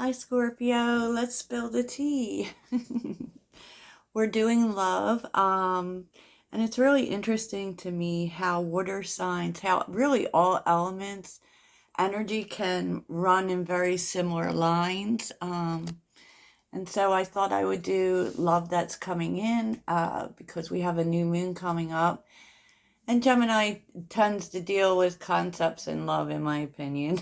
Hi, Scorpio. Let's spill the tea. We're doing love. And it's really interesting to me how water signs, how really all elements, energy can run in very similar lines. And so I thought I would do love that's coming in because we have a new moon coming up. And Gemini tends to deal with concepts in love, in my opinion.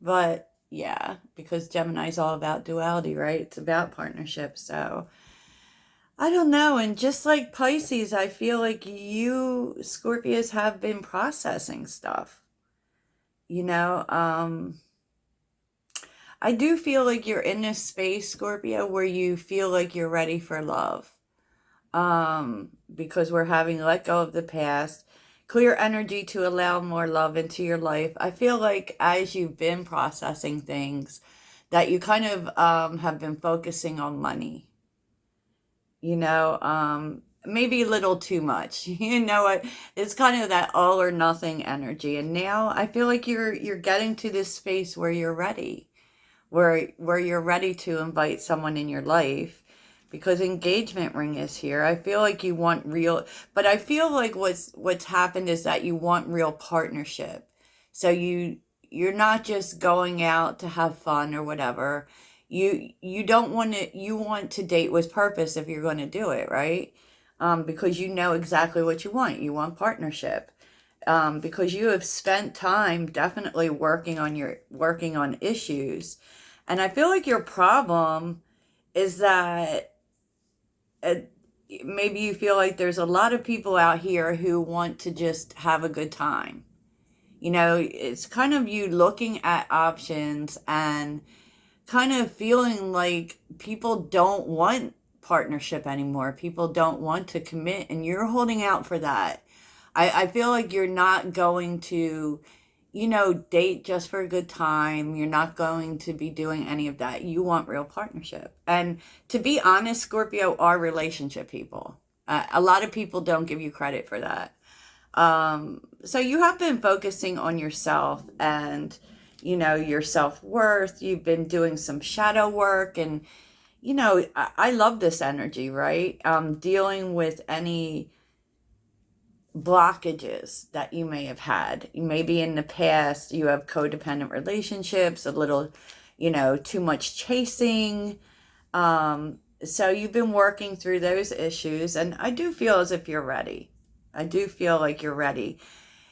But yeah, because Gemini's all about duality, right? It's about partnership. So I don't know. And just like Pisces, I feel like you Scorpios have been processing stuff. You know, I do feel like you're in this space, Scorpio, where you feel like you're ready for love. Because we're having let go of the past, clear energy to allow more love into your life. I feel like as you've been processing things, that you kind of have been focusing on money, maybe a little too much. It's kind of that all or nothing energy. And now I feel like you're getting to this space where you're ready, where you're ready to invite someone in your life because engagement ring is here. I feel like you want real, but I feel like what's happened is that you want real partnership. So you're not just going out to have fun or whatever. You don't want to, you want to date with purpose if you're going to do it, right? Because you know exactly what you want. You want partnership. Because you have spent time definitely working on issues. And I feel like your problem is that uh, maybe you feel like there's a lot of people out here who want to just have a good time. It's kind of you looking at options and kind of feeling like people don't want partnership anymore. People don't want to commit, and you're holding out for that. I feel like you're not going to, date just for a good time. You're not going to be doing any of that. You want real partnership. And to be honest, Scorpio are relationship people. A lot of people don't give you credit for that. So you have been focusing on yourself and, your self-worth. You've been doing some shadow work and, I love this energy, right? Dealing with any blockages that you may have had. Maybe in the past you have codependent relationships, a little, too much chasing. So you've been working through those issues, and I do feel as if you're ready. I do feel like you're ready.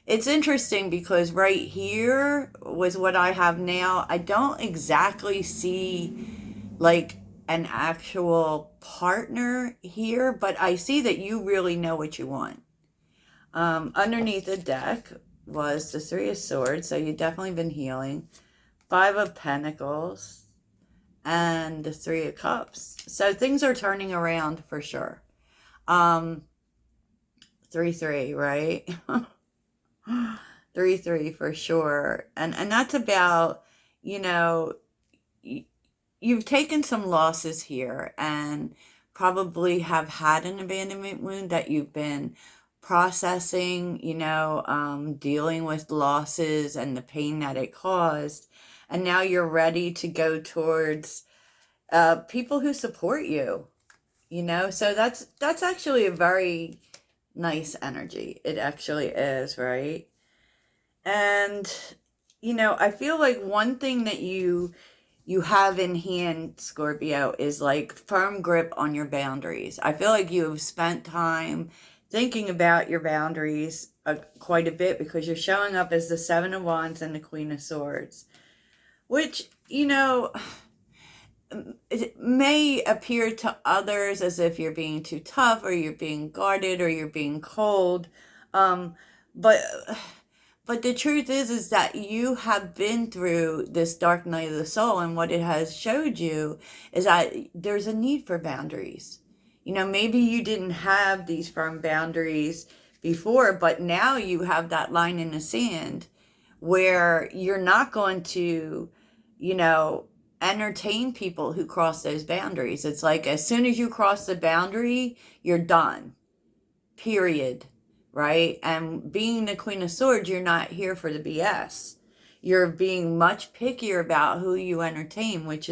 It's interesting because right here with what I have now, I don't exactly see like an actual partner here, but I see that you really know what you want. Underneath the deck was the Three of Swords, so you've definitely been healing. Five of Pentacles and the Three of Cups. So things are turning around for sure. 3-3, right? 3-3 for sure. And that's about, you know, you've taken some losses here and probably have had an abandonment wound that you've been processing, dealing with losses and the pain that it caused. And now you're ready to go towards people who support you, So that's actually a very nice energy. It actually is, right? And, I feel like one thing that you have in hand, Scorpio, is like firm grip on your boundaries. I feel like you have spent time thinking about your boundaries quite a bit because you're showing up as the Seven of Wands and the Queen of Swords, which, it may appear to others as if you're being too tough or you're being guarded or you're being cold. Um, but but the truth is that you have been through this dark night of the soul, and what it has showed you is that there's a need for boundaries. Maybe you didn't have these firm boundaries before, but now you have that line in the sand where you're not going to, you know, entertain people who cross those boundaries. It's like as soon as you cross the boundary, you're done. Period. Right? And being the Queen of Swords, you're not here for the BS. you're being much pickier about who you entertain, which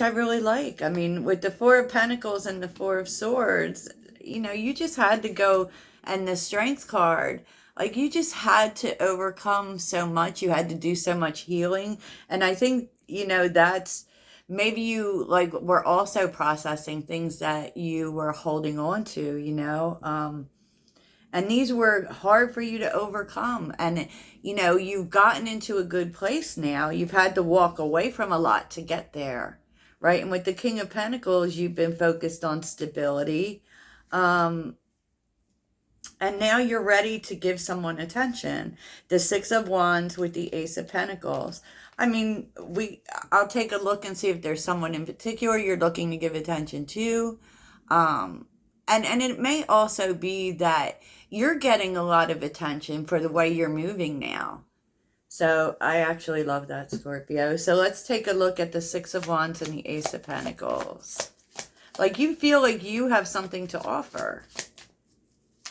I really like. I mean, with the Four of Pentacles and the Four of Swords, you just had to go, and the Strength card, like you just had to overcome so much. You had to do so much healing. And I think, that's maybe you like were also processing things that you were holding on to, and these were hard for you to overcome. And, you've gotten into a good place now. You've had to walk away from a lot to get there, right? And with the King of Pentacles, you've been focused on stability. And now you're ready to give someone attention. The Six of Wands with the Ace of Pentacles. I mean, I'll take a look and see if there's someone in particular you're looking to give attention to. And it may also be that you're getting a lot of attention for the way you're moving now. So I actually love that, Scorpio. So let's take a look at the Six of Wands and the Ace of Pentacles. Like you feel like you have something to offer.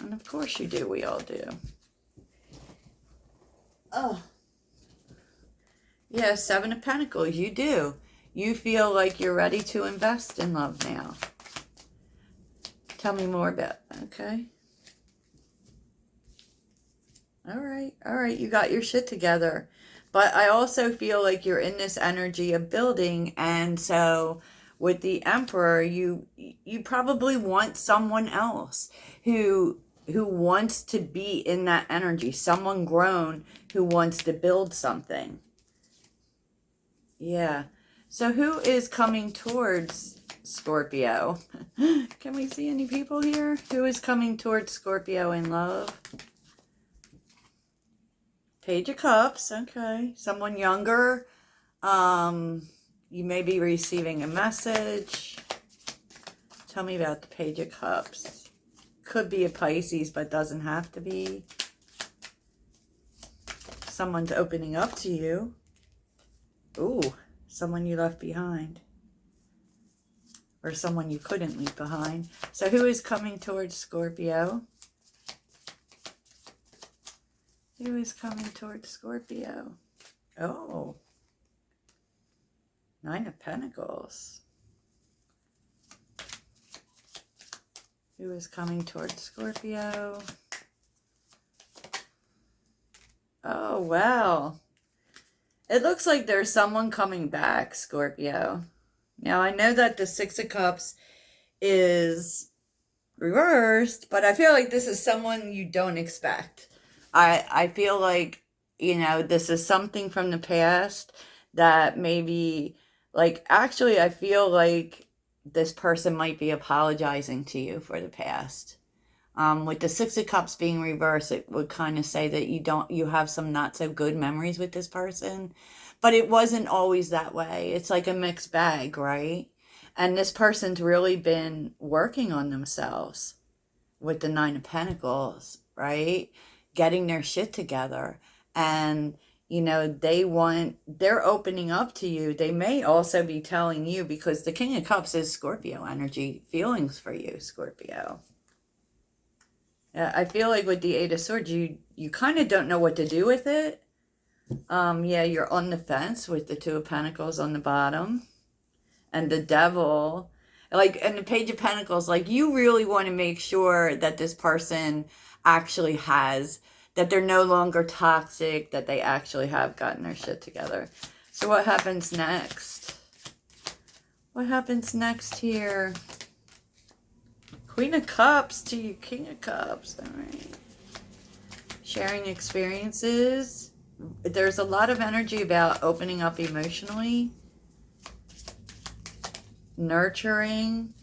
And of course you do. We all do. Oh. Yeah, Seven of Pentacles. You do. You feel like you're ready to invest in love now. Tell me more about that. Okay. All right. You got your shit together. But I also feel like you're in this energy of building. And so with the Emperor, you probably want someone else who wants to be in that energy. Someone grown who wants to build something. Yeah. So who is coming towards Scorpio? Can we see any people here? Who is coming towards Scorpio in love? Page of Cups. Okay. Someone younger. You may be receiving a message. Tell me about the Page of Cups. Could be a Pisces, but doesn't have to be. Someone's opening up to you. Ooh, someone you left behind. Or someone you couldn't leave behind. So who is coming towards Scorpio? Who is coming towards Scorpio? Oh. Nine of Pentacles. Who is coming towards Scorpio? Oh, wow. It looks like there's someone coming back, Scorpio. Now, I know that the Six of Cups is reversed, but I feel like this is someone you don't expect. I feel like, this is something from the past that maybe, like, actually, I feel like this person might be apologizing to you for the past. With the Six of Cups being reversed, it would kind of say that you have some not so good memories with this person, but it wasn't always that way. It's like a mixed bag, right? And this person's really been working on themselves with the Nine of Pentacles, right? Getting their shit together. And, they're opening up to you. They may also be telling you, because the King of Cups is Scorpio energy, feelings for you, Scorpio. I feel like with the Eight of Swords, you kind of don't know what to do with it. Yeah, you're on the fence with the Two of Pentacles on the bottom. And the Devil. And the Page of Pentacles, you really want to make sure that this person actually that they're no longer toxic, that they actually have gotten their shit together. So what happens next? What happens next here? Queen of Cups to you, King of Cups. All right. Sharing experiences. There's a lot of energy about opening up emotionally. Nurturing.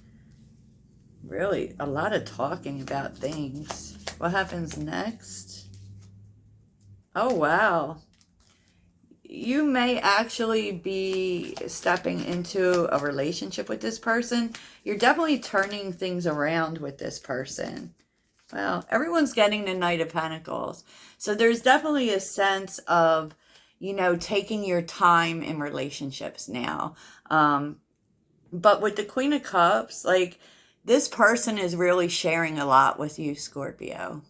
Really, a lot of talking about things. What happens next? Oh, wow. You may actually be stepping into a relationship with this person. You're definitely turning things around with this person. Well, everyone's getting the Knight of Pentacles. So there's definitely a sense of, taking your time in relationships now. But with the Queen of Cups, this person is really sharing a lot with you, Scorpio.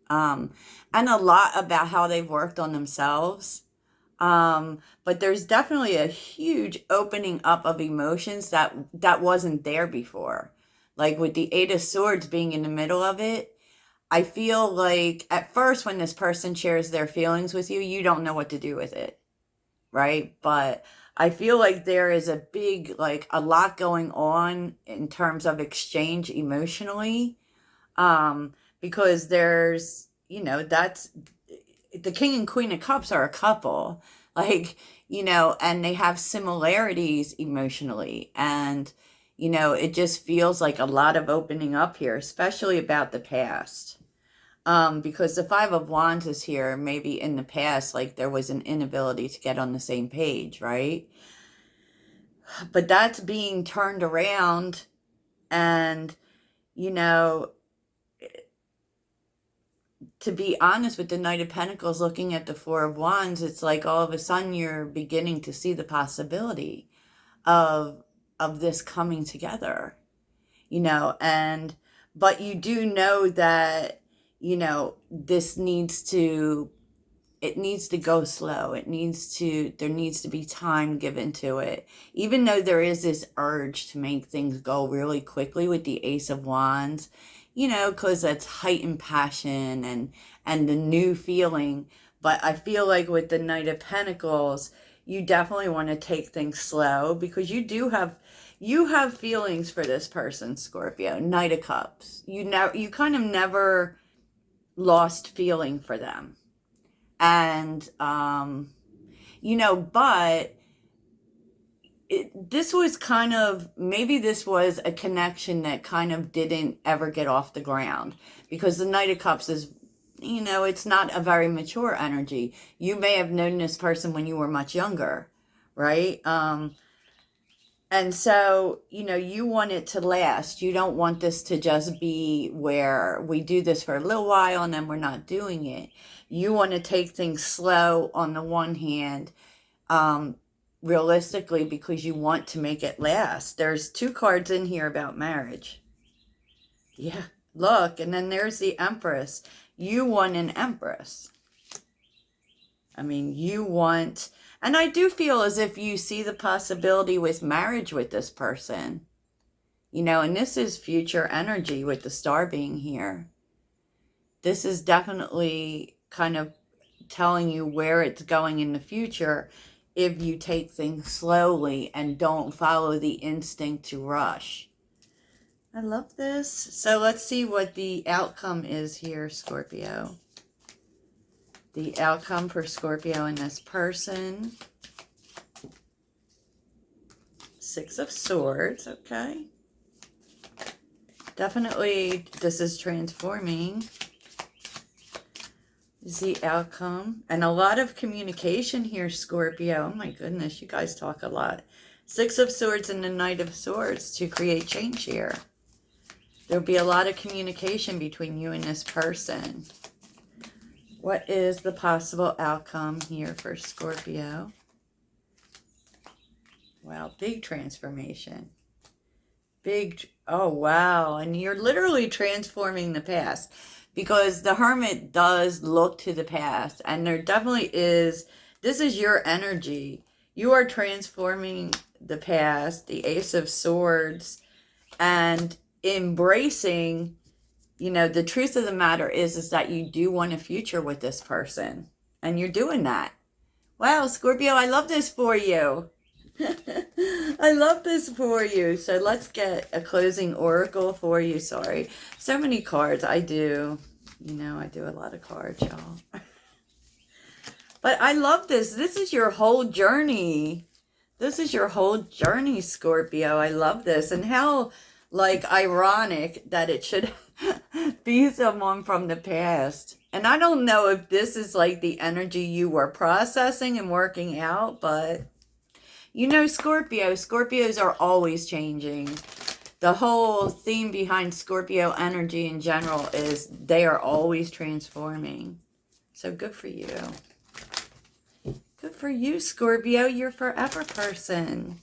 and a lot about how they've worked on themselves. But there's definitely a huge opening up of emotions that wasn't there before. Like with the Eight of Swords being in the middle of it, I feel like at first when this person shares their feelings with you, you don't know what to do with it, right? But I feel like there is a big, like a lot going on in terms of exchange emotionally. Because there's, that's the King and Queen of Cups are a couple, like, and they have similarities emotionally. And, it just feels like a lot of opening up here, especially about the past. Because the Five of Wands is here, maybe in the past, like there was an inability to get on the same page, right? But that's being turned around, and, you know, to be honest, with the Knight of Pentacles looking at the Four of Wands, it's like all of a sudden you're beginning to see the possibility of this coming together, and but you do know that, this needs to it needs to go slow. There needs to be time given to it. Even though there is this urge to make things go really quickly with the Ace of Wands, because that's heightened passion and the new feeling. But I feel like with the Knight of Pentacles, you definitely want to take things slow, because you have feelings for this person, Scorpio. Knight of Cups. You kind of never lost feeling for them. And, but this was kind of, maybe this was a connection that kind of didn't ever get off the ground, because the Knight of Cups is, it's not a very mature energy. You may have known this person when you were much younger, right? And so, you want it to last. You don't want this to just be where we do this for a little while and then we're not doing it. You want to take things slow on the one hand, realistically, because you want to make it last. There's two cards in here about marriage. Yeah, look, and then there's the Empress. You want an Empress. I mean, and I do feel as if you see the possibility with marriage with this person, and this is future energy with the Star being here. This is definitely kind of telling you where it's going in the future if you take things slowly and don't follow the instinct to rush. I love this. So let's see what the outcome is here, Scorpio. The outcome for Scorpio and this person. Six of Swords, okay. Definitely, this is transforming. Is the outcome. And a lot of communication here, Scorpio. Oh my goodness, you guys talk a lot. Six of Swords and the Knight of Swords to create change here. There'll be a lot of communication between you and this person. What is the possible outcome here for Scorpio? Wow, big transformation. Oh wow, and you're literally transforming the past, because the Hermit does look to the past, and there definitely is, this is your energy. You are transforming the past, the Ace of Swords, and embracing, the truth of the matter is that you do want a future with this person, and you're doing that. Wow, Scorpio, I love this for you. I love this for you. So let's get a closing oracle for you. Sorry. So many cards. I do. I do a lot of cards, y'all. But I love this. This is your whole journey. This is your whole journey, Scorpio. I love this. And how, like, ironic that it should be someone from the past. And I don't know if this is like the energy you were processing and working out, but Scorpios are always changing. The whole theme behind Scorpio energy in general is they are always transforming. So good for you. Good for you, Scorpio. You're forever person.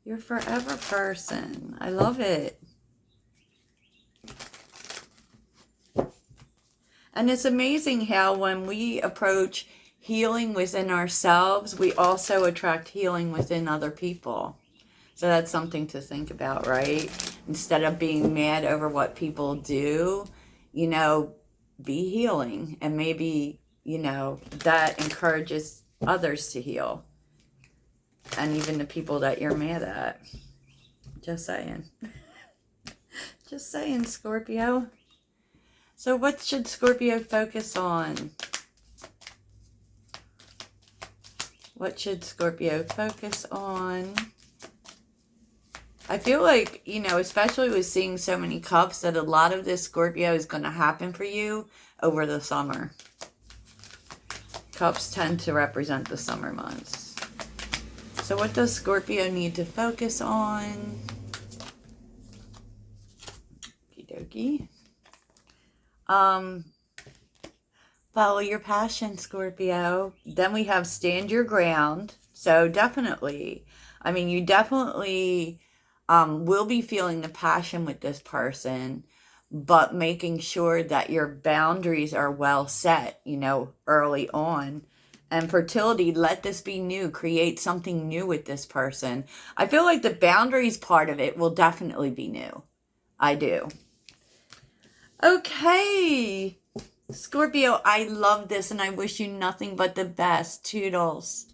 You're forever person. I love it. And it's amazing how when we approach healing within ourselves, we also attract healing within other people. So that's something to think about, right? Instead of being mad over what people do, you know, be healing. And maybe, you know, that encourages others to heal. And even the people that you're mad at. Just saying. Just saying, Scorpio. So what should Scorpio focus on? What should Scorpio focus on? I feel like, you know, especially with seeing so many cups, that a lot of this, Scorpio, is going to happen for you over the summer. Cups tend to represent the summer months. So what does Scorpio need to focus on? Okie dokie. Follow your passion, Scorpio. Then we have stand your ground. So definitely, I mean, you definitely will be feeling the passion with this person, but making sure that your boundaries are well set, you know, early on. And fertility, let this be new. Create something new with this person. I feel like the boundaries part of it will definitely be new. I do. Okay. Scorpio, I love this and I wish you nothing but the best. Toodles.